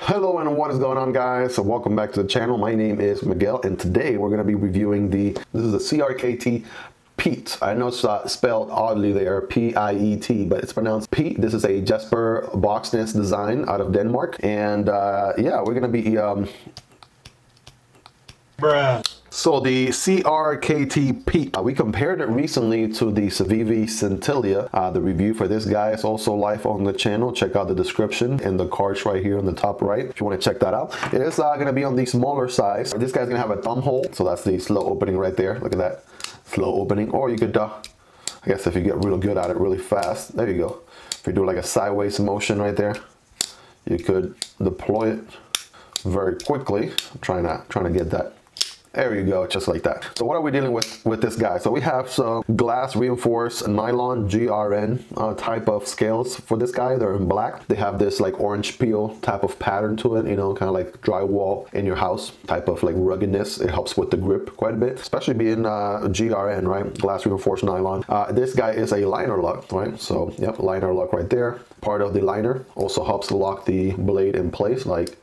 Hello and what is going on, guys? So welcome back to the channel. My name is Miguel and today we're going to be reviewing this is the CRKT Piet. I know it's spelled oddly there, P-I-E-T, but it's pronounced Piet. This is a Jesper boxness design out of Denmark, and yeah, we're going to be So the CRKT Piet, we compared it recently to the Civivi Centilla. The review for this guy is also live on the channel. Check out the description and the cards right here on the top right if you want to check that out. It is going to be on the smaller size. This guy's going to have a thumb hole, so that's the slow opening right there. Look at that, slow opening. Or you could, I guess if you get real good at it really fast, there you go. If you do like a sideways motion right there, you could deploy it very quickly. I'm trying to get that. There you go, just like that. So what are we dealing with this guy? So we have some glass reinforced nylon GRN type of scales for this guy. They're in black. They have this like orange peel type of pattern to it, you know, kind of like drywall in your house type of like ruggedness. It helps with the grip quite a bit, especially being GRN, right? Glass reinforced nylon. This guy is a liner lock, right? So yep, liner lock right there. Part of the liner also helps to lock the blade in place like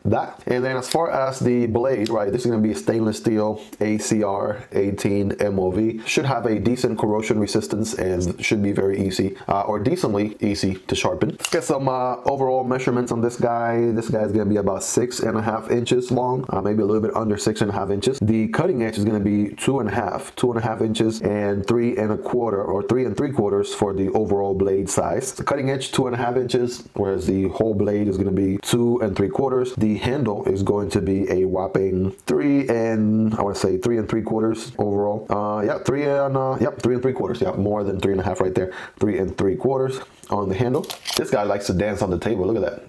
that. And then as far as the blade, right, this is going to be a stainless steel ACR 18 MOV. Should have a decent corrosion resistance and should be very easy or decently easy to sharpen. Let's get some overall measurements on this guy. This guy is going to be about 6.5 inches long, maybe a little bit under 6.5 inches. The cutting edge is going to be 2.5 inches and 3 1/4 or 3 3/4 for the overall blade size. The cutting edge 2.5 inches, whereas the whole blade is going to be 2 3/4. The handle is going to be a whopping 3 3/4 overall. Yeah, 3 3/4. Yeah, more than 3.5 right there. 3 3/4 on the handle. This guy likes to dance on the table. Look at that.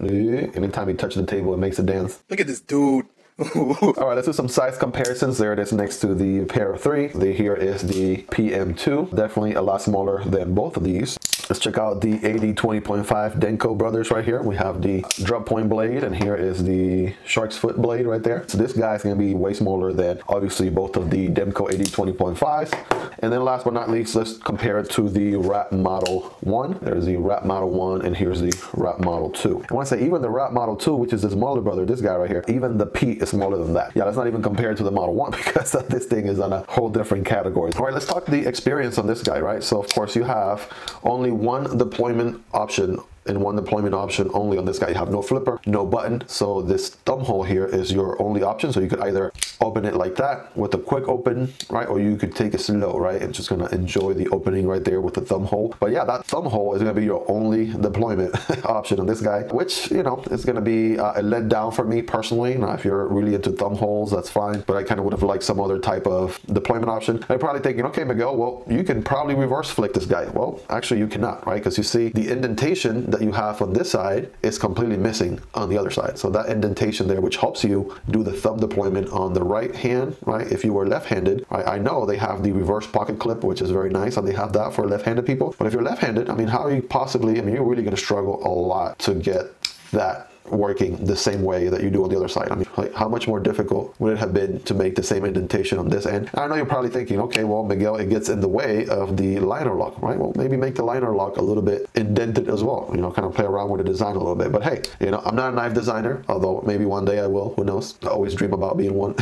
Anytime he touches the table, it makes it dance. Look at this dude. All right, let's do some size comparisons. There it is next to the pair of 3. Here is the PM2. Definitely a lot smaller than both of these. Let's check out the AD 20.5 Denko brothers right here. We have the drop point blade, and here is the shark's foot blade right there. So this guy's going to be way smaller than obviously both of the Demco AD 20.5s. And then last but not least, let's compare it to the Wrap Model 1. There's the Wrap Model 1, and here's the Wrap Model 2. I want to say even the Wrap Model 2, which is the smaller brother, this guy right here, even the Piet is smaller than that. Yeah, that's not even compared to the Model 1 because this thing is on a whole different category. All right, let's talk the experience on this guy, right? So of course you have only one deployment option and one deployment option only on this guy. You have no flipper, no button. So this thumb hole here is your only option. So you could either open it like that with a quick open, right? Or you could take it slow, right? And just gonna enjoy the opening right there with the thumb hole. But yeah, that thumb hole is gonna be your only deployment option on this guy, which, you know, is gonna be a letdown for me personally. Now, if you're really into thumb holes, that's fine. But I kind of would have liked some other type of deployment option. I'm probably thinking, okay, Miguel, well, you can probably reverse flick this guy. Well, actually you cannot, right? Because you see the indentation that you have on this side is completely missing on the other side. So that indentation there, which helps you do the thumb deployment on the right hand, right? If you were left-handed, right? I know they have the reverse pocket clip, which is very nice, and they have that for left-handed people. But if you're left-handed, I mean, how are you possibly, I mean, you're really going to struggle a lot to get that working the same way that you do on the other side. I mean, like, how much more difficult would it have been to make the same indentation on this end? And I know you're probably thinking, okay, well, Miguel, it gets in the way of the liner lock, right? Well, maybe make the liner lock a little bit indented as well, you know, kind of play around with the design a little bit. But hey, you know, I'm not a knife designer, although maybe one day I will, who knows? I always dream about being one.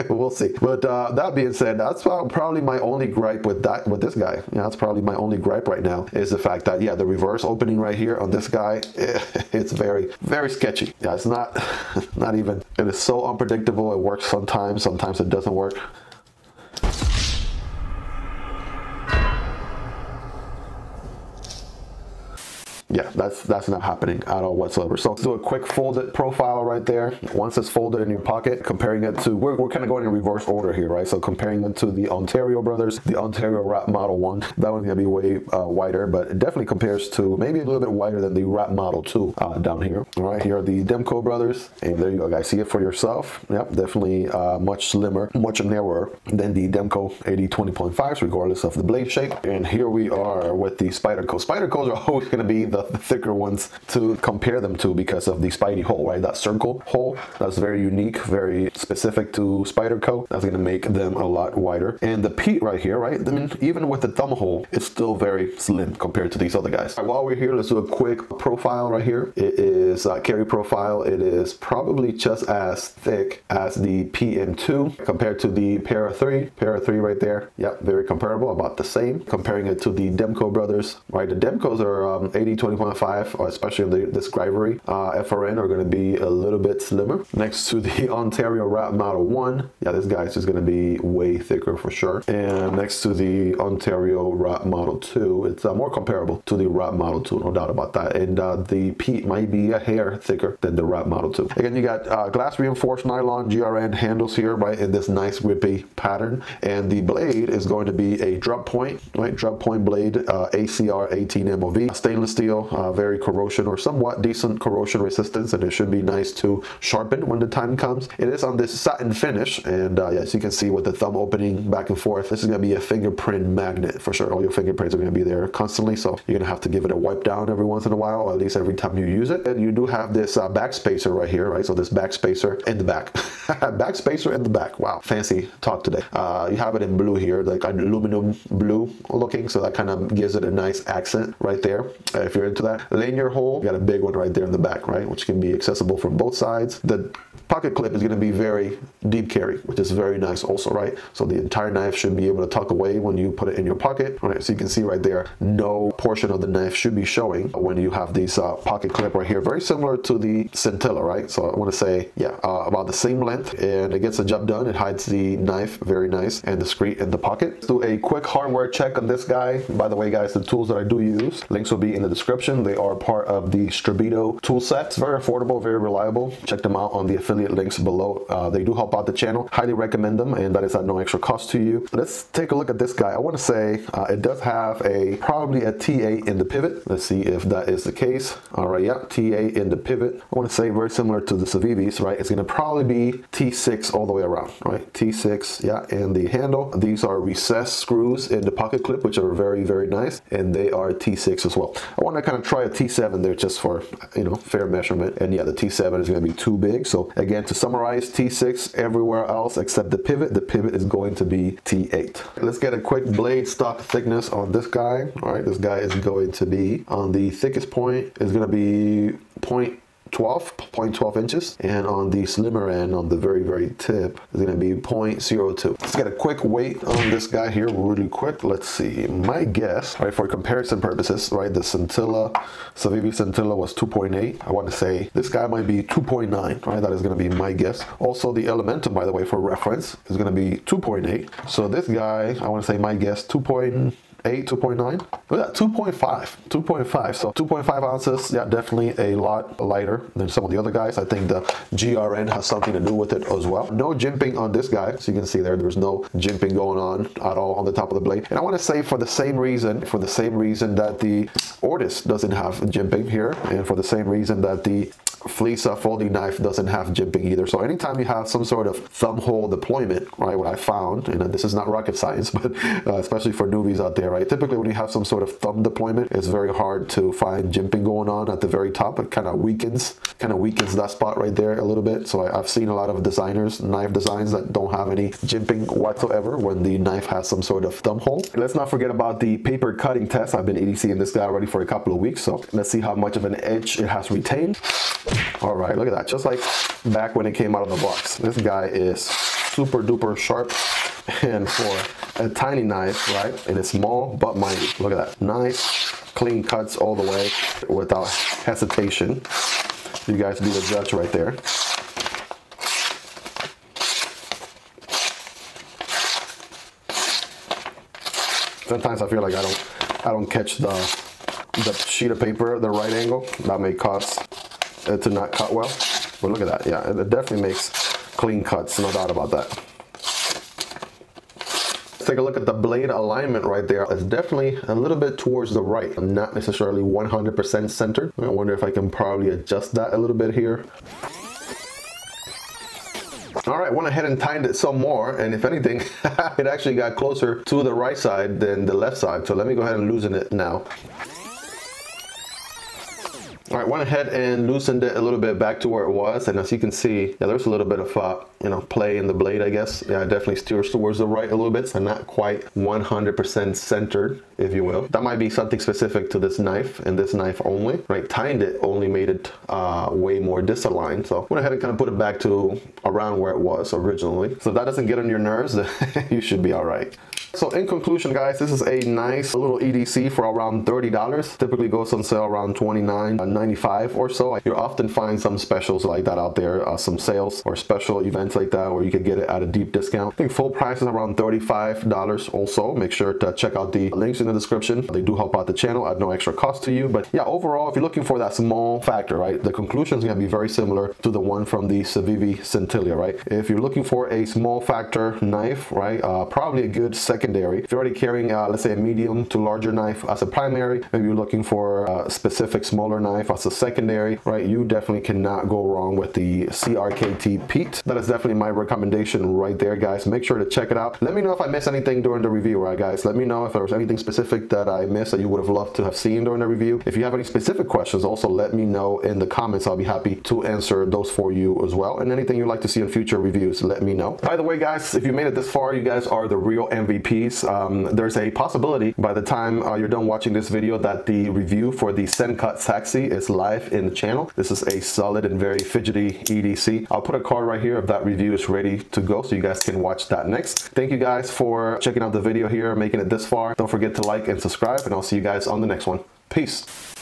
We'll see. But that being said, that's probably my only gripe with this guy. Yeah, that's probably my only gripe right now is the fact that, yeah, the reverse opening right here on this guy, it's very, very sketchy. Yeah, it's not even, it is so unpredictable. It works sometimes it doesn't work. Yeah, that's not happening at all whatsoever. So let's do a quick folded profile right there. Once it's folded in your pocket, comparing it to, we're kind of going in reverse order here, right? So comparing it to the Ontario brothers, the Ontario Wrap Model 1, that one's gonna be way wider, but it definitely compares to maybe a little bit wider than the Wrap Model 2 down here. All right, here are the Demco brothers, and there you go, guys. See it for yourself. Yep, definitely much slimmer, much narrower than the Demco AD 20.5s, regardless of the blade shape. And here we are with the Spyderco. Spydercos are always gonna be the the thicker ones to compare them to because of the Spidey hole, right? That circle hole, that's very unique, very specific to Spyderco. That's gonna make them a lot wider. And the Piet right here, right? I mean, even with the thumb hole, it's still very slim compared to these other guys. Right, while we're here, let's do a quick profile right here. It is carry profile. It is probably just as thick as the PM2 compared to the Para 3. Para 3 right there. Yep, very comparable, about the same. Comparing it to the Demco brothers, right? The Demcos are 80 20.5, or especially the Scrivery FRN are going to be a little bit slimmer. Next to the Ontario Wrap Model 1, yeah, this guy is just going to be way thicker for sure. And next to the Ontario Wrap Model 2, it's more comparable to the Wrap Model 2, no doubt about that. And the Piet might be a hair thicker than the Wrap Model 2. Again, you got glass reinforced nylon GRN handles here, right, in this nice whippy pattern. And the blade is going to be a drop point, right? Drop point blade, ACR 18 MOV, stainless steel, very corrosion or somewhat decent corrosion resistance, and it should be nice to sharpen when the time comes. It is on this satin finish, and yes, you can see with the thumb opening back and forth, this is going to be a fingerprint magnet for sure. All your fingerprints are going to be there constantly, so you're going to have to give it a wipe down every once in a while, or at least every time you use it. And you do have this back spacer right here, right? So this back spacer in the back. Back spacer in the back. Wow, fancy talk today. You have it in blue here, like aluminum blue looking, so that kind of gives it a nice accent right there. If you're into that. Linear hole, you got a big one right there in the back, right, which can be accessible from both sides. The pocket clip is going to be very deep carry, which is very nice also, right? So the entire knife should be able to tuck away when you put it in your pocket, right? So you can see right there, no portion of the knife should be showing when you have these pocket clip right here. Very similar to the Scintilla, right? So I want to say, yeah, about the same length, and it gets the job done. It hides the knife very nice and discreet in the pocket. Let's do a quick hardware check on this guy. By the way, guys, the tools that I do use, links will be in the description. They are part of the Strabito tool set. It's very affordable, very reliable. Check them out on the affiliate links below. They do help out the channel. Highly recommend them, and that is at no extra cost to you. Let's take a look at this guy. I want to say it does have probably a TA in the pivot. Let's see if that is the case. All right, yeah, TA in the pivot. I want to say very similar to the Civivis, right? It's going to probably be T6 all the way around, right? T6, yeah, and the handle. These are recessed screws in the pocket clip, which are very, very nice, and they are T6 as well. I want to kind of try a T7 there just for, you know, fair measurement. And yeah, the T7 is going to be too big. So again, to summarize, T6 everywhere else except the pivot. The pivot is going to be T8. Let's get a quick blade stock thickness on this guy. All right, this guy is going to be on the thickest point is going to be 0.12 inches, and on the slimmer end, on the very, very tip, is going to be 0.02. Let's get a quick weight on this guy here really quick. Let's see. My guess, right, for comparison purposes, right, the Scintilla, Civivi Scintilla was 2.8. I want to say this guy might be 2.9, right? That is going to be my guess. Also, the Elementum, by the way, for reference, is going to be 2.8. So this guy, I want to say my guess, 2.8, 2.9. Look at that, 2.5. So 2.5 ounces, yeah, definitely a lot lighter than some of the other guys. I think the GRN has something to do with it as well. No jimping on this guy. So you can see there's no jimping going on at all on the top of the blade. And I want to say for the same reason that the Ortis doesn't have jimping here, and for the same reason that the Fleece folding knife doesn't have jimping either. So anytime you have some sort of thumb hole deployment, right, what I found, and this is not rocket science, but especially for newbies out there, right, typically when you have some sort of thumb deployment, it's very hard to find jimping going on at the very top. It kind of weakens that spot right there a little bit. So I've seen a lot of designers, knife designs, that don't have any jimping whatsoever when the knife has some sort of thumb hole. Let's not forget about the paper cutting test. I've been EDCing this guy already for a couple of weeks, so let's see how much of an edge it has retained. All right, look at that, just like back when it came out of the box. This guy is super duper sharp, and for a tiny knife, right, and it's small but mighty. Look at that, nice clean cuts all the way without hesitation. You guys be the judge right there. Sometimes I feel like I don't catch the sheet of paper at the right angle. That may cause it to not cut well, but look at that. Yeah, it definitely makes clean cuts, no doubt about that. Let's take a look at the blade alignment right there. It's definitely a little bit towards the right, not necessarily 100% centered. I wonder if I can probably adjust that a little bit here. All right, went ahead and tightened it some more, and if anything, it actually got closer to the right side than the left side. So let me go ahead and loosen it now. All right, went ahead and loosened it a little bit back to where it was, and as you can see, yeah, there's a little bit of you know, play in the blade, I guess. Yeah, it definitely steers towards the right a little bit, so not quite 100% centered, if you will. That might be something specific to this knife and this knife only, right? Tying it only made it way more disaligned, so went ahead and kind of put it back to around where it was originally. So if that doesn't get on your nerves, then you should be all right. So in conclusion, guys, this is a nice little EDC for around $30. Typically goes on sale around $29.95 or so. You'll often find some specials like that out there, some sales or special events like that where you can get it at a deep discount. I think full price is around $35 also. Make sure to check out the links in the description. They do help out the channel at no extra cost to you. But yeah, overall, if you're looking for that small factor, right, the conclusion is going to be very similar to the one from the Civivi Centilla, right? If you're looking for a small factor knife, right, probably a good secondary. If you're already carrying, let's say, a medium to larger knife as a primary, maybe you're looking for a specific smaller knife as a secondary, right, you definitely cannot go wrong with the CRKT Piet. That is definitely my recommendation right there, guys. Make sure to check it out. Let me know if I missed anything during the review, right, guys? Let me know if there was anything specific that I missed that you would have loved to have seen during the review. If you have any specific questions, also let me know in the comments. I'll be happy to answer those for you as well. And anything you'd like to see in future reviews, let me know. By the way, guys, if you made it this far, you guys are the real MVPs. There's a possibility by the time you're done watching this video that the review for the Sencut Taxi is live in the channel. This is a solid and very fidgety EDC. I'll put a card right here if that review is ready to go so you guys can watch that next. Thank you guys for checking out the video here, making it this far. Don't forget to like and subscribe, and I'll see you guys on the next one. Peace.